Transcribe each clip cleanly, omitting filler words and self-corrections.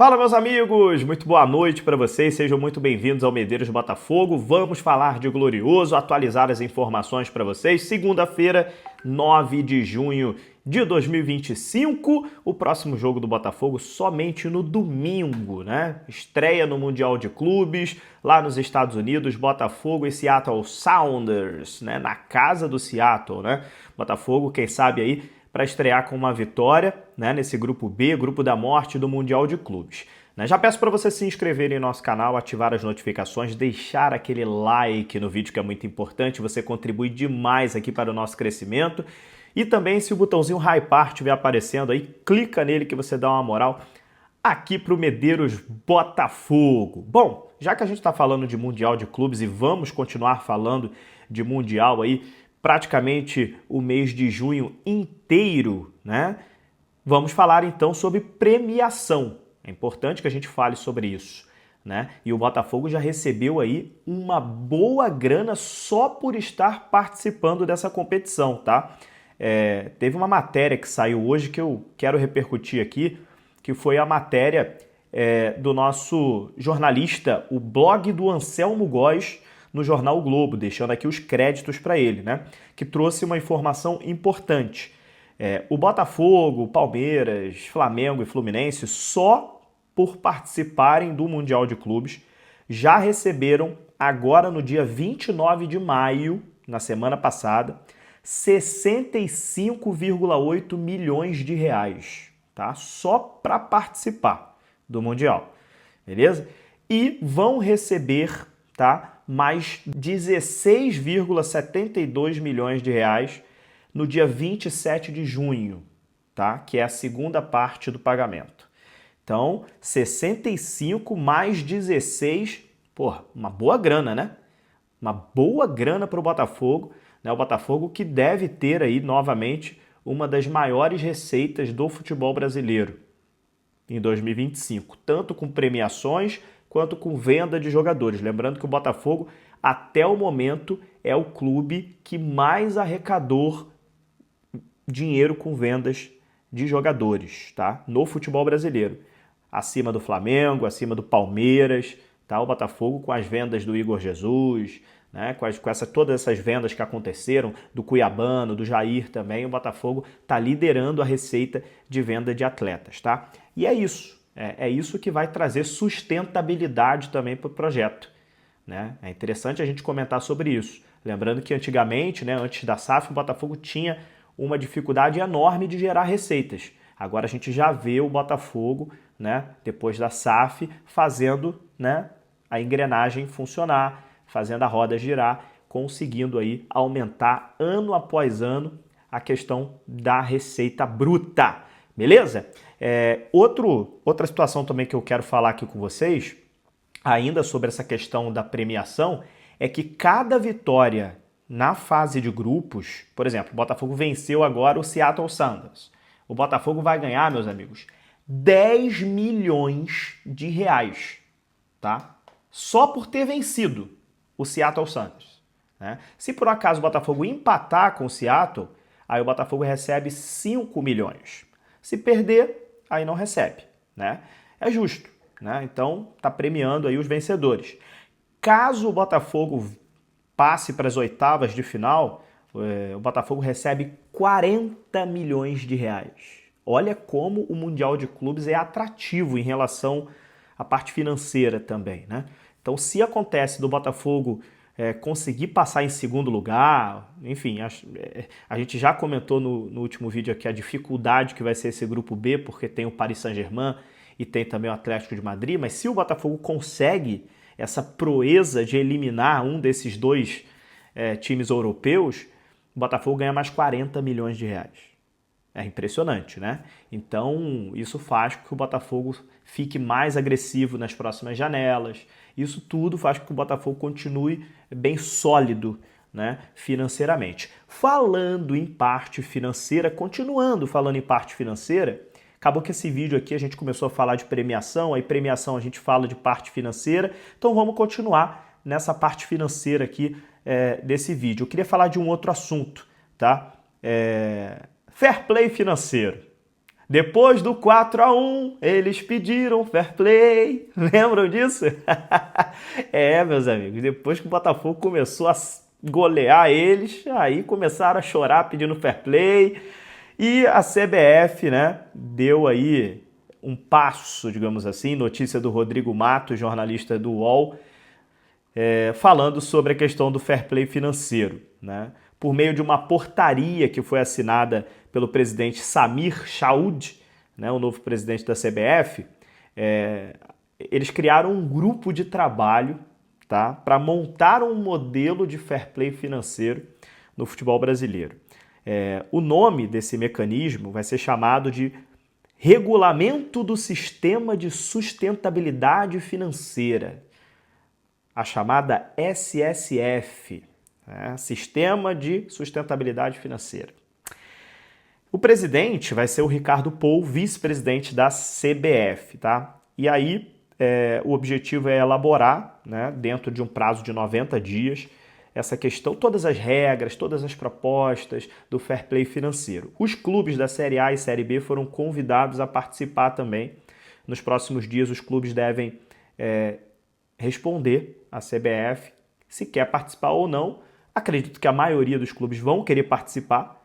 Fala, meus amigos! Muito boa noite para vocês, sejam muito bem-vindos ao Medeiros Botafogo. Vamos falar de Glorioso, atualizar as informações para vocês. Segunda-feira, 9 de junho de 2025, o próximo jogo do Botafogo somente no domingo, né? Estreia no Mundial de Clubes, lá nos Estados Unidos, Botafogo e Seattle Sounders, né? Na casa do Seattle, né? Botafogo, quem sabe aí, para estrear com uma vitória, né, nesse grupo B, grupo da morte do Mundial de Clubes. Já peço para você se inscrever em nosso canal, ativar as notificações, deixar aquele like no vídeo que é muito importante, você contribui demais aqui para o nosso crescimento. E também, se o botãozinho Hypar estiver aparecendo aí, clica nele que você dá uma moral aqui para o Medeiros Botafogo. Bom, já que a gente está falando de Mundial de Clubes e vamos continuar falando de Mundial aí, praticamente o mês de junho inteiro, né? Vamos falar então sobre premiação. É importante que a gente fale sobre isso, né? E o Botafogo já recebeu aí uma boa grana só por estar participando dessa competição, tá? Teve uma matéria que saiu hoje que eu quero repercutir aqui, que foi a matéria do nosso jornalista, o blog do Anselmo Góes, no jornal o Globo, deixando aqui os créditos para ele, né? Que trouxe uma informação importante. O Botafogo, Palmeiras, Flamengo e Fluminense, só por participarem do Mundial de Clubes, já receberam, agora no dia 29 de maio, na semana passada, 65,8 milhões de reais, tá? Só para participar do Mundial, beleza? E vão receber, tá, mais 16,72 milhões de reais no dia 27 de junho, tá? Que é a segunda parte do pagamento. Então, 65 mais 16, porra, uma boa grana, né? Uma boa grana para o Botafogo, né? O Botafogo que deve ter aí, novamente, uma das maiores receitas do futebol brasileiro em 2025, tanto com premiações quanto com venda de jogadores. Lembrando que o Botafogo, até o momento, é o clube que mais arrecadou dinheiro com vendas de jogadores, tá? No futebol brasileiro. Acima do Flamengo, acima do Palmeiras, tá? O Botafogo com as vendas do Igor Jesus, né? Todas essas vendas que aconteceram, do Cuiabano, do Jair também, o Botafogo está liderando a receita de venda de atletas, tá? E é isso. É isso que vai trazer sustentabilidade também para o projeto, né? É interessante a gente comentar sobre isso. Lembrando que antigamente, né, antes da SAF, o Botafogo tinha uma dificuldade enorme de gerar receitas. Agora a gente já vê o Botafogo, né, depois da SAF, fazendo, né, a engrenagem funcionar, fazendo a roda girar, conseguindo aí aumentar ano após ano a questão da receita bruta. Beleza? Outra situação também que eu quero falar aqui com vocês, ainda sobre essa questão da premiação, é que cada vitória na fase de grupos, por exemplo, o Botafogo venceu agora o Seattle Sounders. O Botafogo vai ganhar, meus amigos, 10 milhões de reais, tá? Só por ter vencido o Seattle Sounders, né? Se por acaso o Botafogo empatar com o Seattle, aí o Botafogo recebe 5 milhões. Se perder, aí não recebe, né? É justo, né? Então, tá premiando aí os vencedores. Caso o Botafogo passe para as oitavas de final, o Botafogo recebe 40 milhões de reais. Olha como o Mundial de Clubes é atrativo em relação à parte financeira também, né? Então, se acontece do Botafogo conseguir passar em segundo lugar, enfim, a gente já comentou no último vídeo aqui a dificuldade que vai ser esse grupo B, porque tem o Paris Saint-Germain e tem também o Atlético de Madrid, mas se o Botafogo consegue essa proeza de eliminar um desses dois times europeus, o Botafogo ganha mais 40 milhões de reais. É impressionante, né? Então, isso faz com que o Botafogo fique mais agressivo nas próximas janelas. Isso tudo faz com que o Botafogo continue bem sólido, né, financeiramente. Falando em parte financeira, continuando falando em parte financeira, acabou que esse vídeo aqui a gente começou a falar de premiação, aí premiação a gente fala de parte financeira, então vamos continuar nessa parte financeira aqui desse vídeo. Eu queria falar de um outro assunto, tá? Fair play financeiro. Depois do 4-1, eles pediram fair play. Lembram disso? Meus amigos, depois que o Botafogo começou a golear eles, aí começaram a chorar pedindo fair play. E a CBF, né, deu aí um passo, digamos assim, notícia do Rodrigo Matos, jornalista do UOL, falando sobre a questão do fair play financeiro, né? Por meio de uma portaria que foi assinada pelo presidente Samir Chaoud, né, o novo presidente da CBF, eles criaram um grupo de trabalho, tá, para montar um modelo de fair play financeiro no futebol brasileiro. O nome desse mecanismo vai ser chamado de Regulamento do Sistema de Sustentabilidade Financeira, a chamada SSF, né? Sistema de Sustentabilidade Financeira. O presidente vai ser o Ricardo Paul, vice-presidente da CBF, tá? E aí o objetivo é elaborar, né, dentro de um prazo de 90 dias, essa questão, todas as regras, todas as propostas do fair play financeiro. Os clubes da Série A e Série B foram convidados a participar também. Nos próximos dias, os clubes devem responder à CBF se quer participar ou não. Acredito que a maioria dos clubes vão querer participar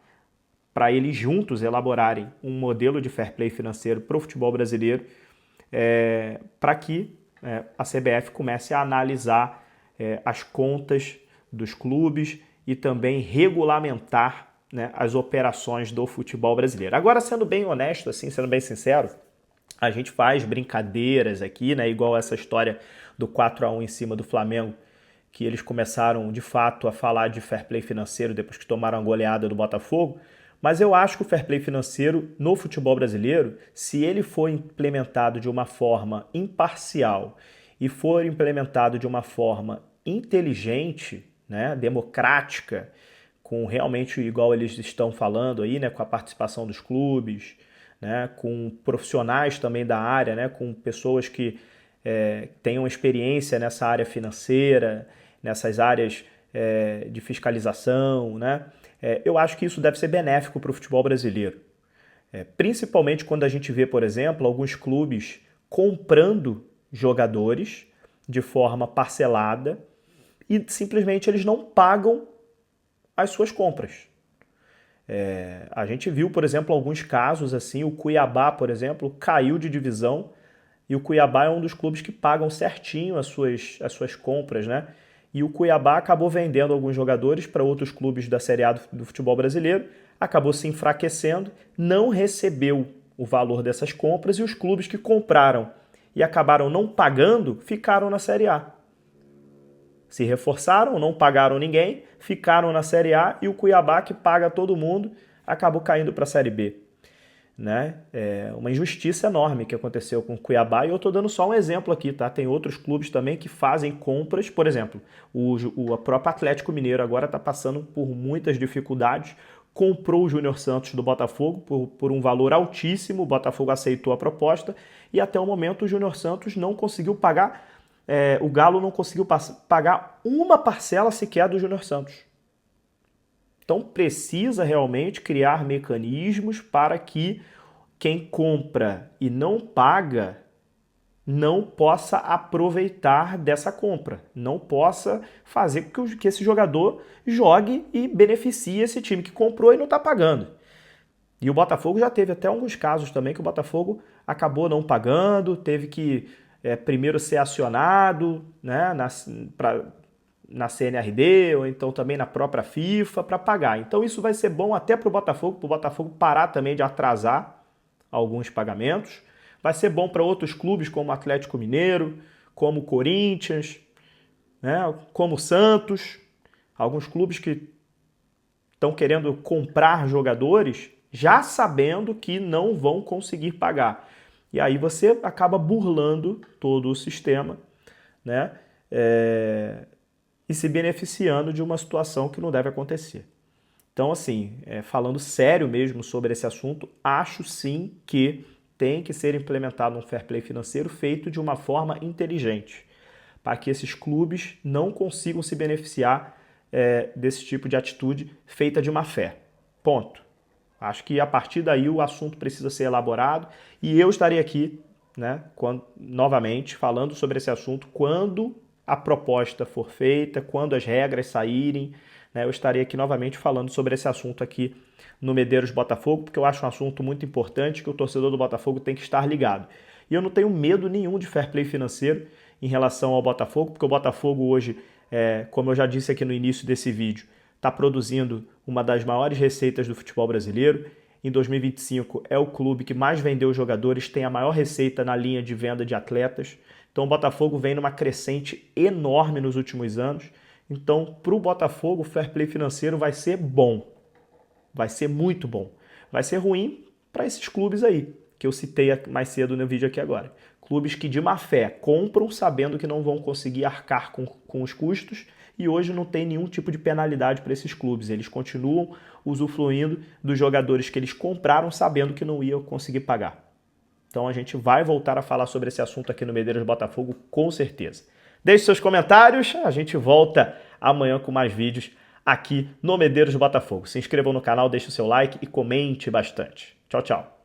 para eles juntos elaborarem um modelo de fair play financeiro para o futebol brasileiro, para que a CBF comece a analisar as contas dos clubes e também regulamentar, né, as operações do futebol brasileiro. Agora, sendo bem honesto, assim, sendo bem sincero, a gente faz brincadeiras aqui, né, igual essa história do 4-1 em cima do Flamengo, que eles começaram, de fato, a falar de fair play financeiro depois que tomaram a goleada do Botafogo, mas eu acho que o fair play financeiro no futebol brasileiro, se ele for implementado de uma forma imparcial e for implementado de uma forma inteligente, né, democrática, com realmente, igual eles estão falando aí, né, com a participação dos clubes, né, com profissionais também da área, né, com pessoas que tenham experiência nessa área financeira, nessas áreas de fiscalização, né, eu acho que isso deve ser benéfico para o futebol brasileiro. Principalmente quando a gente vê, por exemplo, alguns clubes comprando jogadores de forma parcelada e simplesmente eles não pagam as suas compras. A gente viu, por exemplo, alguns casos assim, o Cuiabá, por exemplo, caiu de divisão e o Cuiabá é um dos clubes que pagam certinho as suas compras, né? E o Cuiabá acabou vendendo alguns jogadores para outros clubes da Série A do futebol brasileiro, acabou se enfraquecendo, não recebeu o valor dessas compras e os clubes que compraram e acabaram não pagando ficaram na Série A. Se reforçaram, não pagaram ninguém, ficaram na Série A e o Cuiabá, que paga todo mundo, acabou caindo para a Série B. Né? Uma injustiça enorme que aconteceu com o Cuiabá e eu estou dando só um exemplo aqui, tá? Tem outros clubes também que fazem compras, por exemplo, o próprio Atlético Mineiro agora está passando por muitas dificuldades, comprou o Júnior Santos do Botafogo por um valor altíssimo, o Botafogo aceitou a proposta e até o momento o Júnior Santos não conseguiu pagar, o Galo não conseguiu pagar uma parcela sequer do Júnior Santos. Então precisa realmente criar mecanismos para que quem compra e não paga não possa aproveitar dessa compra, não possa fazer com que esse jogador jogue e beneficie esse time que comprou e não está pagando. E o Botafogo já teve até alguns casos também que o Botafogo acabou não pagando, teve que primeiro ser acionado, né, na CNRD ou então também na própria FIFA para pagar. Então isso vai ser bom até para o Botafogo parar também de atrasar alguns pagamentos. Vai ser bom para outros clubes como o Atlético Mineiro, como o Corinthians, né, como o Santos, alguns clubes que estão querendo comprar jogadores já sabendo que não vão conseguir pagar. E aí você acaba burlando todo o sistema, né? E se beneficiando de uma situação que não deve acontecer. Então, assim, falando sério mesmo sobre esse assunto, acho sim que tem que ser implementado um fair play financeiro feito de uma forma inteligente, para que esses clubes não consigam se beneficiar desse tipo de atitude feita de má fé. Ponto. Acho que a partir daí o assunto precisa ser elaborado e eu estarei aqui, né, novamente falando sobre esse assunto quando a proposta for feita, quando as regras saírem, né, eu estarei aqui novamente falando sobre esse assunto aqui no Medeiros Botafogo, porque eu acho um assunto muito importante que o torcedor do Botafogo tem que estar ligado. E eu não tenho medo nenhum de fair play financeiro em relação ao Botafogo, porque o Botafogo hoje, como eu já disse aqui no início desse vídeo, está produzindo uma das maiores receitas do futebol brasileiro. Em 2025 é o clube que mais vendeu jogadores, tem a maior receita na linha de venda de atletas. Então o Botafogo vem numa crescente enorme nos últimos anos. Então, para o Botafogo, o fair play financeiro vai ser bom. Vai ser muito bom. Vai ser ruim para esses clubes aí, que eu citei mais cedo no vídeo aqui agora. Clubes que de má fé compram sabendo que não vão conseguir arcar com os custos e hoje não tem nenhum tipo de penalidade para esses clubes. Eles continuam usufruindo dos jogadores que eles compraram sabendo que não iam conseguir pagar. Então a gente vai voltar a falar sobre esse assunto aqui no Medeiros Botafogo, com certeza. Deixe seus comentários, a gente volta amanhã com mais vídeos aqui no Medeiros Botafogo. Se inscrevam no canal, deixe o seu like e comente bastante. Tchau, tchau.